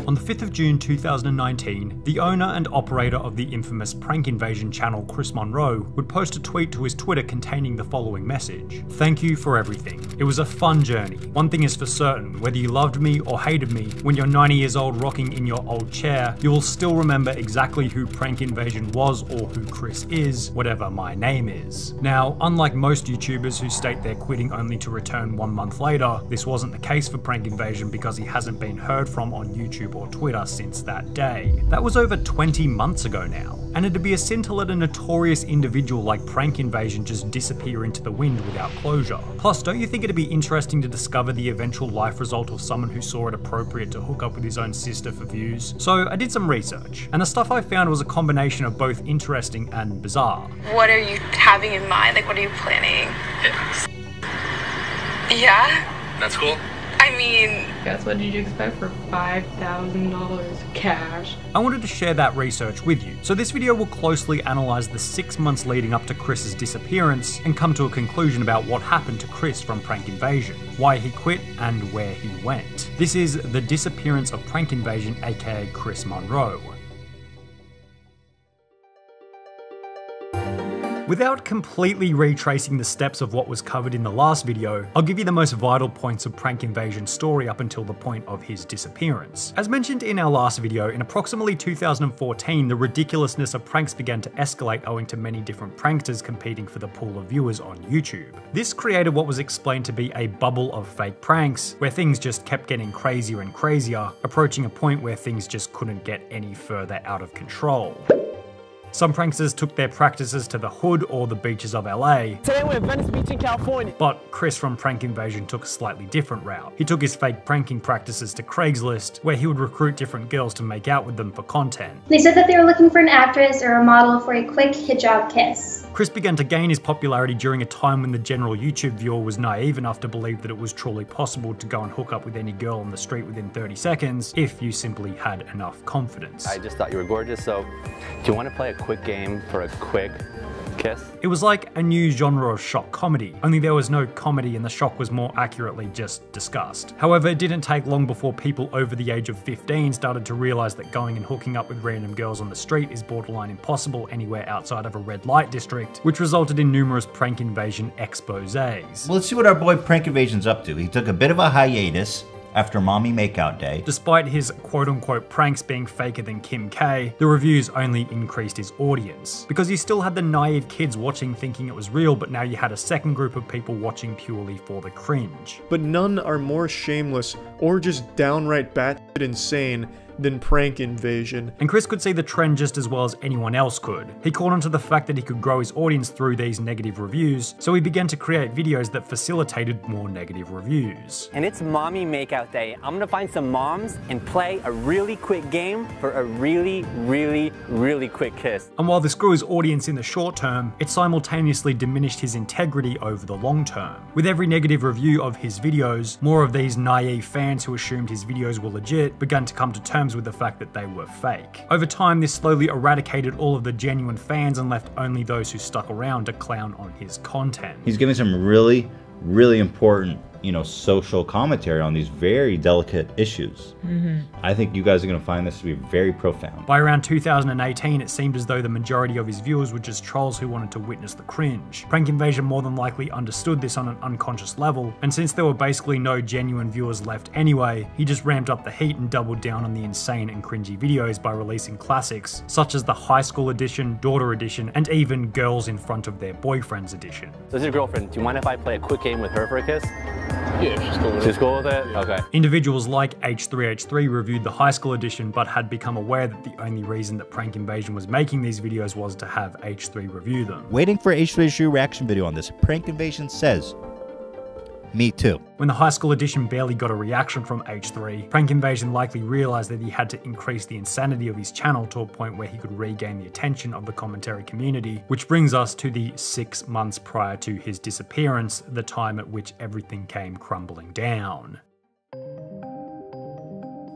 On the 5th of June 2019, the owner and operator of the infamous Prank Invasion channel, Chris Monroe, would post a tweet to his Twitter containing the following message: "Thank you for everything. It was a fun journey. One thing is for certain, whether you loved me or hated me, when you're 90 years old rocking in your old chair, you will still remember exactly who Prank Invasion was or who Chris is, whatever my name is." Now, unlike most YouTubers who state they're quitting only to return 1 month later, this wasn't the case for Prank Invasion because he hasn't been heard from on YouTube or Twitter since that day. That was over 20 months ago now. And it'd be a sin to let a notorious individual like Prank Invasion just disappear into the wind without closure. Plus, don't you think it'd be interesting to discover the eventual life result of someone who saw it appropriate to hook up with his own sister for views? So I did some research, and the stuff I found was a combination of both interesting and bizarre. What are you having in mind? Like, what are you planning? Yeah? That's cool. I mean... Guess what did you expect for $5,000 cash? I wanted to share that research with you, so this video will closely analyse the 6 months leading up to Chris's disappearance and come to a conclusion about what happened to Chris from Prank Invasion, why he quit and where he went. This is the disappearance of Prank Invasion, aka Chris Monroe. Without completely retracing the steps of what was covered in the last video, I'll give you the most vital points of Prank Invasion's story up until the point of his disappearance. As mentioned in our last video, in approximately 2014, the ridiculousness of pranks began to escalate owing to many different pranksters competing for the pool of viewers on YouTube. This created what was explained to be a bubble of fake pranks, where things just kept getting crazier and crazier, approaching a point where things just couldn't get any further out of control. Some pranksters took their practices to the hood or the beaches of LA. Today we're at Venice Beach in California. But Chris from Prank Invasion took a slightly different route. He took his fake pranking practices to Craigslist, where he would recruit different girls to make out with them for content. They said that they were looking for an actress or a model for a quick hijab kiss. Chris began to gain his popularity during a time when the general YouTube viewer was naive enough to believe that it was truly possible to go and hook up with any girl on the street within 30 seconds if you simply had enough confidence. I just thought you were gorgeous, so do you want to play a quick game for a quick kiss? It was like a new genre of shock comedy, only there was no comedy and the shock was more accurately just disgust. However, it didn't take long before people over the age of 15 started to realise that going and hooking up with random girls on the street is borderline impossible anywhere outside of a red light district, which resulted in numerous Prank Invasion exposés. Well, let's see what our boy Prank Invasion's up to. He took a bit of a hiatus after Mommy Makeout Day. Despite his quote-unquote pranks being faker than Kim K, the reviews only increased his audience. Because you still had the naive kids watching thinking it was real, but now you had a second group of people watching purely for the cringe. But none are more shameless or just downright batshit insane than Prank Invasion. And Chris could see the trend just as well as anyone else could. He caught onto the fact that he could grow his audience through these negative reviews, so he began to create videos that facilitated more negative reviews. And it's Mommy Makeout Day. I'm gonna find some moms and play a really quick game for a really quick kiss. And while this grew his audience in the short term, it simultaneously diminished his integrity over the long term. With every negative review of his videos, more of these naive fans who assumed his videos were legit began to come to terms with the fact that they were fake. Over time, this slowly eradicated all of the genuine fans and left only those who stuck around to clown on his content. He's giving some really important, social commentary on these very delicate issues. I think you guys are going to find this to be very profound. By around 2018, it seemed as though the majority of his viewers were just trolls who wanted to witness the cringe. Prank Invasion more than likely understood this on an unconscious level, and since there were basically no genuine viewers left anyway, he just ramped up the heat and doubled down on the insane and cringy videos by releasing classics such as the High School Edition, Daughter Edition, and even Girls in Front of Their Boyfriends Edition. So this is your girlfriend. Do you mind if I play a quick game with her for a kiss? Yeah, she's cool with it. She's cool with it? Okay. Individuals like H3H3 reviewed the High School Edition but had become aware that the only reason that Prank Invasion was making these videos was to have H3 review them. Waiting for H3H3 reaction video on this. Prank Invasion says, me too. When the High School Edition barely got a reaction from H3, Prank Invasion likely realised that he had to increase the insanity of his channel to a point where he could regain the attention of the commentary community, which brings us to the 6 months prior to his disappearance, the time at which everything came crumbling down.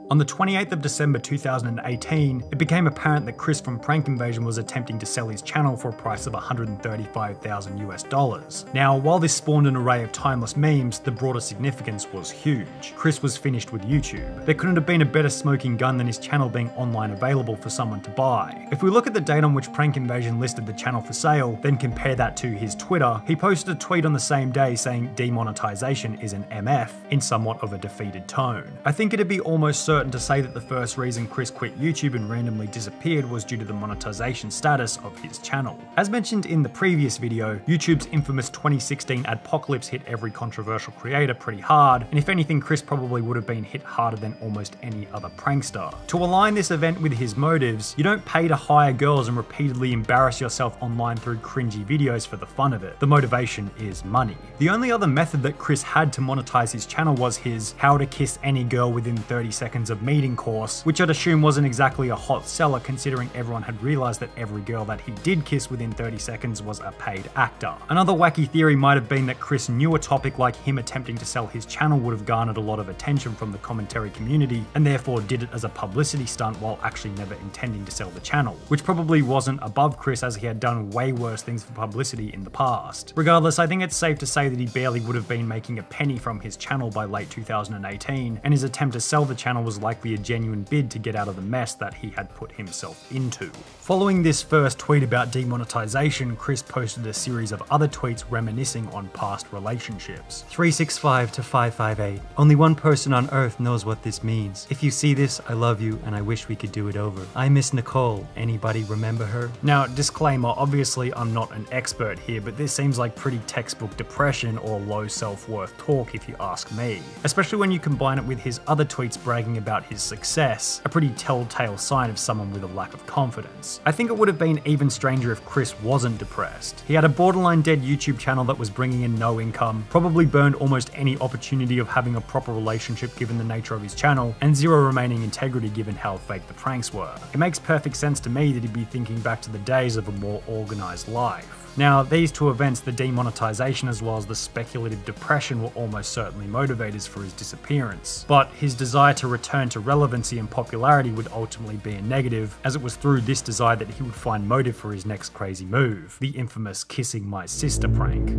On the 28th of December 2018, it became apparent that Chris from Prank Invasion was attempting to sell his channel for a price of $135,000. Now, while this spawned an array of timeless memes, the broader significance was huge. Chris was finished with YouTube. There couldn't have been a better smoking gun than his channel being online available for someone to buy. If we look at the date on which Prank Invasion listed the channel for sale, then compare that to his Twitter, he posted a tweet on the same day saying demonetization is an MF in somewhat of a defeated tone. I think it'd be almost certain to say that the first reason Chris quit YouTube and randomly disappeared was due to the monetization status of his channel. As mentioned in the previous video, YouTube's infamous 2016 adpocalypse hit every controversial creator pretty hard, and if anything, Chris probably would have been hit harder than almost any other prankster. To align this event with his motives, you don't pay to hire girls and repeatedly embarrass yourself online through cringy videos for the fun of it. The motivation is money. The only other method that Chris had to monetize his channel was his How to Kiss Any Girl Within 30 Seconds of Meeting course, which I'd assume wasn't exactly a hot seller considering everyone had realized that every girl that he did kiss within 30 seconds was a paid actor. Another wacky theory might have been that Chris knew a topic like him attempting to sell his channel would have garnered a lot of attention from the commentary community and therefore did it as a publicity stunt while actually never intending to sell the channel, which probably wasn't above Chris as he had done way worse things for publicity in the past. Regardless, I think it's safe to say that he barely would have been making a penny from his channel by late 2018, and his attempt to sell the channel was likely a genuine bid to get out of the mess that he had put himself into. Following this first tweet about demonetization, Chris posted a series of other tweets reminiscing on past relationships. 365 to 558. Only one person on earth knows what this means. If you see this, I love you and I wish we could do it over. I miss Nicole. Anybody remember her? Now, disclaimer, obviously I'm not an expert here, but this seems like pretty textbook depression or low self-worth talk if you ask me. Especially when you combine it with his other tweets bragging about his success, a pretty telltale sign of someone with a lack of confidence. I think it would have been even stranger if Chris wasn't depressed. He had a borderline dead YouTube channel that was bringing in no income, probably burned almost any opportunity of having a proper relationship given the nature of his channel, and zero remaining integrity given how fake the pranks were. It makes perfect sense to me that he'd be thinking back to the days of a more organized life. Now, these two events, the demonetization as well as the speculative depression, were almost certainly motivators for his disappearance. But his desire to return to relevancy and popularity would ultimately be a negative, as it was through this desire that he would find motive for his next crazy move, the infamous kissing my sister prank.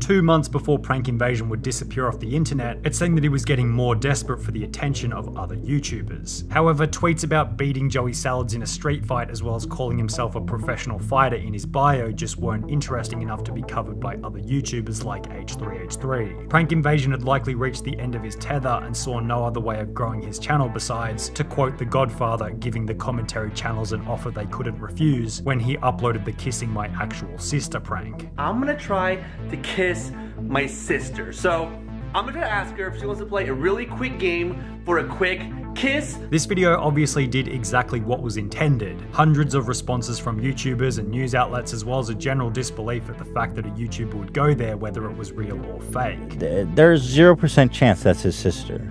2 months before Prank Invasion would disappear off the internet, it seemed that he was getting more desperate for the attention of other YouTubers. However, tweets about beating Joey Salads in a street fight as well as calling himself a professional fighter in his bio just weren't interesting enough to be covered by other YouTubers like H3H3. Prank Invasion had likely reached the end of his tether and saw no other way of growing his channel besides, to quote The Godfather, giving the commentary channels an offer they couldn't refuse when he uploaded the Kissing My Actual Sister prank. I'm gonna try to kiss my sister. So I'm gonna ask her if she wants to play a really quick game for a quick kiss. This video obviously did exactly what was intended. Hundreds of responses from YouTubers and news outlets, as well as a general disbelief at the fact that a YouTuber would go there whether it was real or fake. There's 0% chance that's his sister.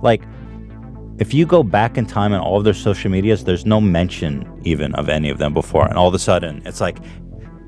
Like, if you go back in time in all of their social medias, there's no mention even of any of them before, and all of a sudden it's like,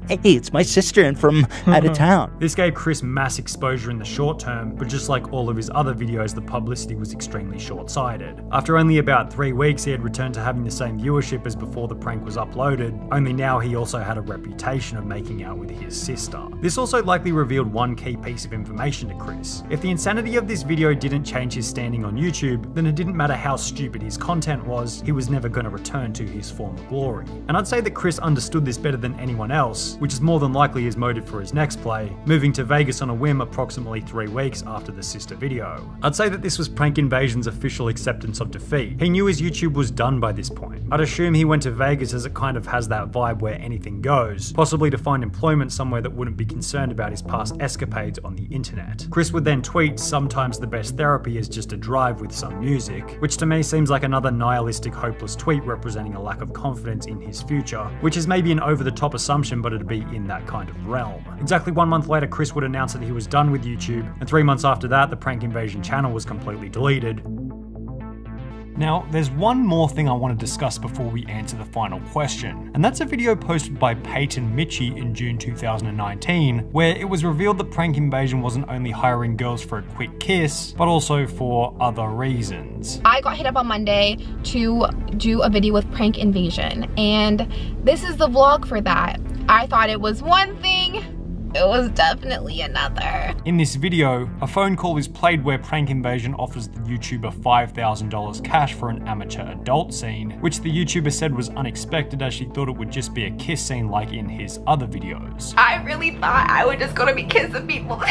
hey, it's my sister and from out of town. This gave Chris mass exposure in the short term, but just like all of his other videos, the publicity was extremely short-sighted. After only about 3 weeks, he had returned to having the same viewership as before the prank was uploaded, only now he also had a reputation of making out with his sister. This also likely revealed one key piece of information to Chris. If the insanity of this video didn't change his standing on YouTube, then it didn't matter how stupid his content was, he was never going to return to his former glory. And I'd say that Chris understood this better than anyone else, which is more than likely his motive for his next play, moving to Vegas on a whim approximately 3 weeks after the sister video. I'd say that this was Prank Invasion's official acceptance of defeat. He knew his YouTube was done by this point. I'd assume he went to Vegas as it kind of has that vibe where anything goes, possibly to find employment somewhere that wouldn't be concerned about his past escapades on the internet. Chris would then tweet, sometimes the best therapy is just a drive with some music, which to me seems like another nihilistic, hopeless tweet representing a lack of confidence in his future, which is maybe an over-the-top assumption, but it'd be in that kind of realm. Exactly 1 month later, Chris would announce that he was done with YouTube, and 3 months after that, the Prank Invasion channel was completely deleted. Now, there's one more thing I want to discuss before we answer the final question, and that's a video posted by Peyton Mitchie in June 2019, where it was revealed that Prank Invasion wasn't only hiring girls for a quick kiss, but also for other reasons. I got hit up on Monday to do a video with Prank Invasion, and this is the vlog for that. I thought it was one thing, it was definitely another. In this video, a phone call is played where Prank Invasion offers the YouTuber $5,000 cash for an amateur adult scene, which the YouTuber said was unexpected as she thought it would just be a kiss scene like in his other videos. I really thought I was just gonna be kissing people.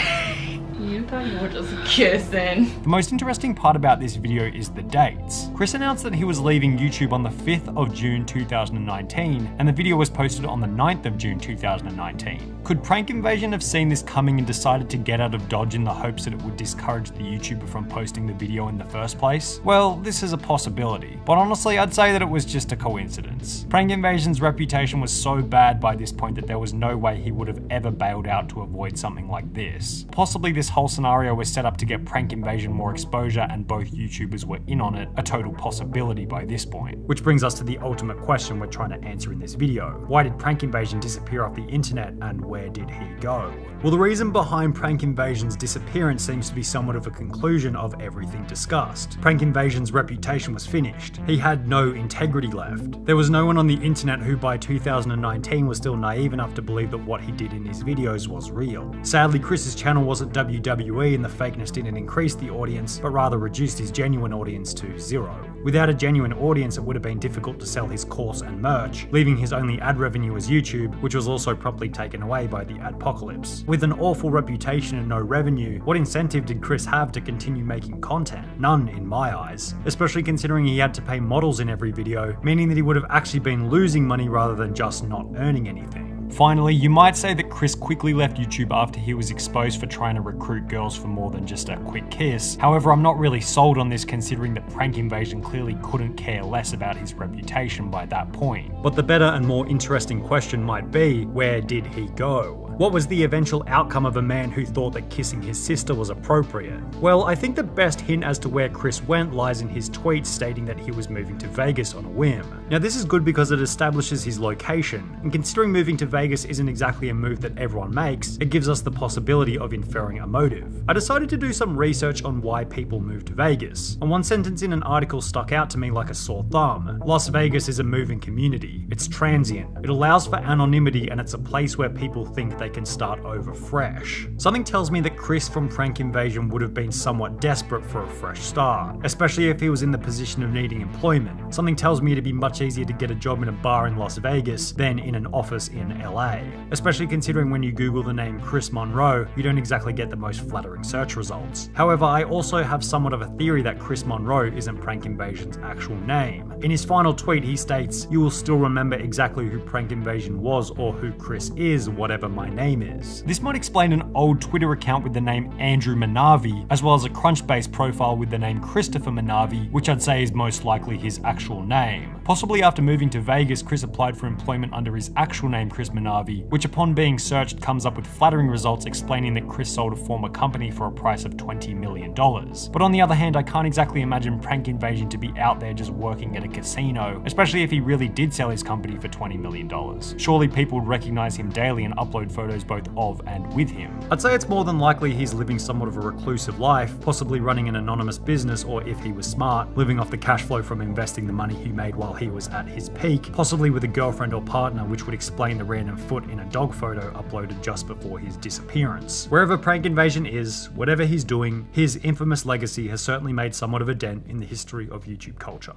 You thought you were just kissing. The most interesting part about this video is the dates. Chris announced that he was leaving YouTube on the 5th of June 2019, and the video was posted on the 9th of June 2019. Could Prank Invasion have seen this coming and decided to get out of Dodge in the hopes that it would discourage the YouTuber from posting the video in the first place? Well, this is a possibility, but honestly I'd say that it was just a coincidence. Prank Invasion's reputation was so bad by this point that there was no way he would have ever bailed out to avoid something like this. Possibly this whole scenario was set up to get Prank Invasion more exposure and both YouTubers were in on it, a total possibility by this point. Which brings us to the ultimate question we're trying to answer in this video. Why did Prank Invasion disappear off the internet and where did he go? Well, the reason behind Prank Invasion's disappearance seems to be somewhat of a conclusion of everything discussed. Prank Invasion's reputation was finished. He had no integrity left. There was no one on the internet who by 2019 was still naive enough to believe that what he did in his videos was real. Sadly, Chris's channel wasn't WWE and the fakeness didn't increase the audience, but rather reduced his genuine audience to zero. Without a genuine audience, it would have been difficult to sell his course and merch, leaving his only ad revenue as YouTube, which was also promptly taken away by the adpocalypse. With an awful reputation and no revenue, what incentive did Chris have to continue making content? None in my eyes. Especially considering he had to pay models in every video, meaning that he would have actually been losing money rather than just not earning anything. Finally, you might say that Chris quickly left YouTube after he was exposed for trying to recruit girls for more than just a quick kiss. However, I'm not really sold on this considering that Prank Invasion clearly couldn't care less about his reputation by that point. But the better and more interesting question might be, where did he go? What was the eventual outcome of a man who thought that kissing his sister was appropriate? Well, I think the best hint as to where Chris went lies in his tweet stating that he was moving to Vegas on a whim. Now this is good because it establishes his location, and considering moving to Vegas isn't exactly a move that everyone makes, it gives us the possibility of inferring a motive. I decided to do some research on why people move to Vegas, and one sentence in an article stuck out to me like a sore thumb. Las Vegas is a moving community. It's transient. It allows for anonymity and it's a place where people think they can start over fresh. Something tells me that Chris from Prank Invasion would have been somewhat desperate for a fresh start, especially if he was in the position of needing employment. Something tells me it'd be much easier to get a job in a bar in Las Vegas than in an office in LA, especially considering when you Google the name Chris Monroe, you don't exactly get the most flattering search results. However, I also have somewhat of a theory that Chris Monroe isn't Prank Invasion's actual name. In his final tweet, he states, "You will still remember exactly who Prank Invasion was or who Chris is, whatever my name is." This might explain an old Twitter account with the name Andrew Manavi, as well as a Crunchbase profile with the name Christopher Manavi, which I'd say is most likely his actual name. Possibly after moving to Vegas, Chris applied for employment under his actual name Chris Manavi, which upon being searched comes up with flattering results explaining that Chris sold a former company for a price of $20 million. But on the other hand, I can't exactly imagine Prank Invasion to be out there just working at a casino, especially if he really did sell his company for $20 million. Surely people would recognize him daily and upload photos both of and with him. I'd say it's more than likely he's living somewhat of a reclusive life, possibly running an anonymous business, or if he was smart, living off the cash flow from investing the money he made while he was at his peak, possibly with a girlfriend or partner, which would explain the random foot in a dog photo uploaded just before his disappearance. Wherever Prank Invasion is, whatever he's doing, his infamous legacy has certainly made somewhat of a dent in the history of YouTube culture.